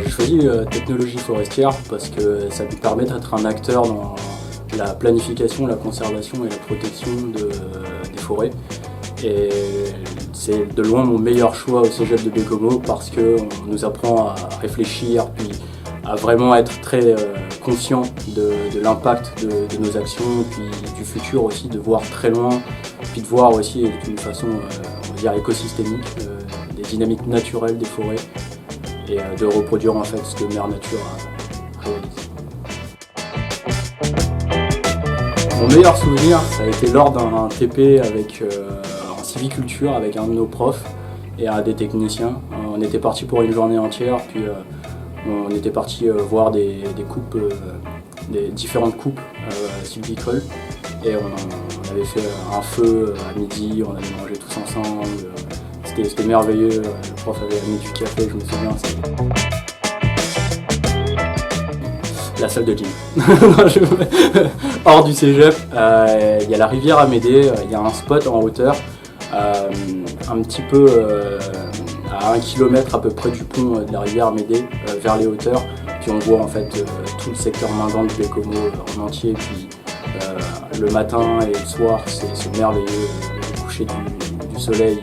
J'ai choisi technologie forestière parce que ça me permet d'être un acteur dans la planification, la conservation et la protection des forêts. Et c'est de loin mon meilleur choix au Cégep de Baie-Comeau parce qu'on nous apprend à réfléchir, puis à vraiment être très conscient de l'impact de nos actions, puis du futur aussi, de voir très loin, puis de voir aussi d'une façon on va dire écosystémique des dynamiques naturelles des forêts et de reproduire en fait ce que Mère Nature réalise. Mon meilleur souvenir, ça a été lors d'un TP en civiculture avec un de nos profs et un des techniciens. On était parti pour une journée entière, puis on était parti voir des coupes, des différentes coupes sylvicoles. Et on avait fait un feu à midi, on avait mangé tous ensemble. C'était merveilleux, le prof avait amené du café, je me souviens. La salle de gym. Hors du cégep, il y a la rivière Amédée, il y a un spot en hauteur, un petit peu à 1 km à peu près du pont de la rivière Amédée, vers les hauteurs. Puis on voit en fait tout le secteur Mingans de Baie-Comeau en entier. Puis le matin et le soir, c'est merveilleux, le coucher du soleil.